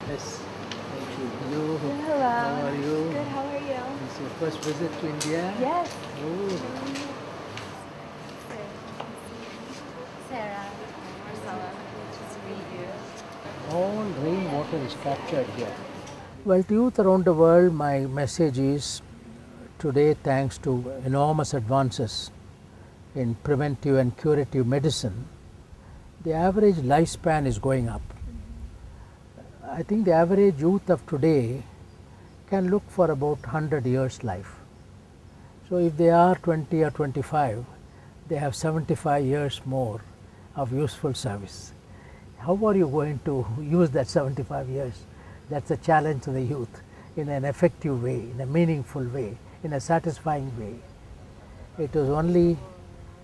Yes, thank you. Hello. Hello. How are you? Good, how are you? It's your first visit to India? Yes. Oh. Sarah, Marcella, nice to meet you. All rainwater is captured here. Well, to youth around the world, my message is today, thanks to enormous advances in preventive and curative medicine, the average lifespan is going up. I think the average youth of today can look for about 100 years life. So if they are 20 or 25, they have 75 years more of useful service. How are you going to use that 75 years? That's a challenge to the youth in an effective way, in a meaningful way, in a satisfying way. It is only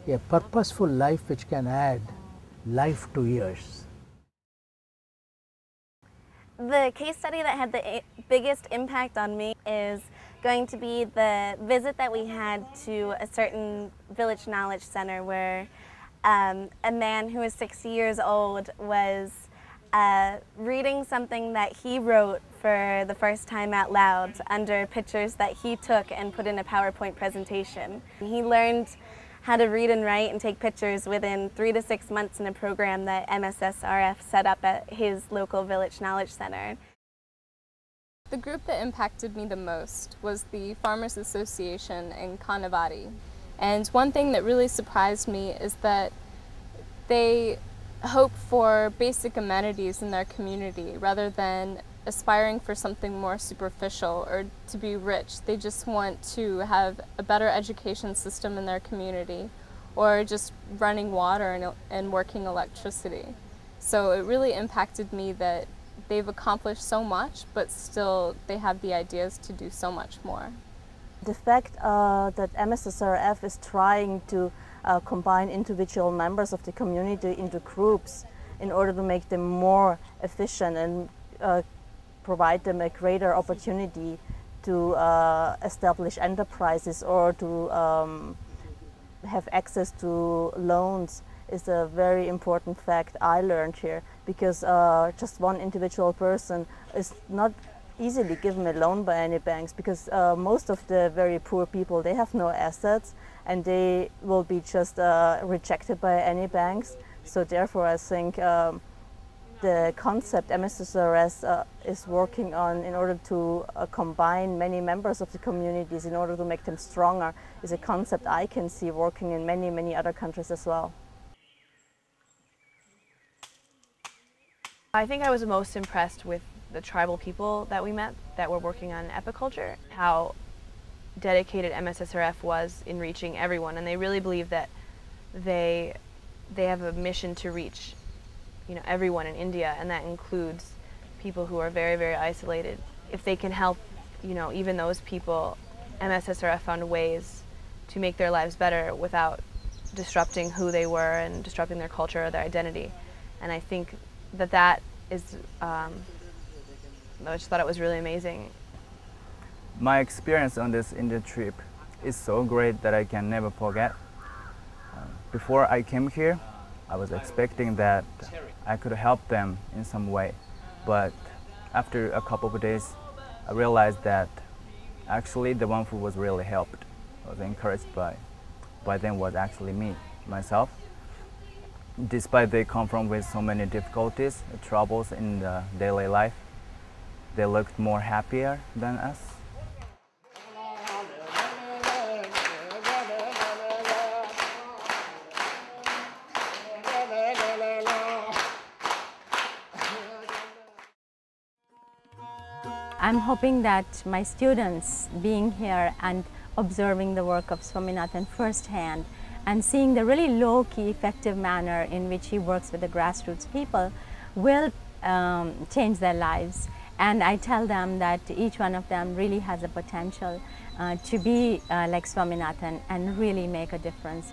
a purposeful life which can add life to years. The case study that had the biggest impact on me is going to be the visit that we had to a certain village knowledge center where a man who was 60 years old was reading something that he wrote for the first time out loud under pictures that he took and put in a PowerPoint presentation. He learned how to read and write and take pictures within 3 to 6 months in a program that MSSRF set up at his local village knowledge center. The group that impacted me the most was the Farmers Association in Kanavati. And one thing that really surprised me is that they hope for basic amenities in their community rather than aspiring for something more superficial or to be rich. They just want to have a better education system in their community or just running water and working electricity. So it really impacted me that they've accomplished so much, but still they have the ideas to do so much more. The fact that MSSRF is trying to combine individual members of the community into groups in order to make them more efficient and provide them a greater opportunity to establish enterprises or to have access to loans is a very important fact I learned here, because just one individual person is not easily given a loan by any banks, because most of the very poor people, they have no assets and they will be just rejected by any banks. So therefore I think the concept MSSRF is working on in order to combine many members of the communities in order to make them stronger is a concept I can see working in many, many other countries as well. I think I was most impressed with the tribal people that we met that were working on apiculture, how dedicated MSSRF was in reaching everyone, and they really believe that they have a mission to reach everyone in India, and that includes people who are very, very isolated. If they can help, even those people, MSSRF found ways to make their lives better without disrupting who they were and disrupting their culture or their identity. And I think that is, I just thought it was really amazing. My experience on this India trip is so great that I can never forget. Before I came here, I was expecting that I could help them in some way, but after a couple of days, I realized that actually the one who was really helped, was encouraged by them was actually myself. Despite they come from with so many difficulties, troubles in the daily life, they looked more happier than us. I'm hoping that my students being here and observing the work of Swaminathan firsthand and seeing the really low-key, effective manner in which he works with the grassroots people will change their lives And I tell them that each one of them really has a potential to be like Swaminathan and really make a difference.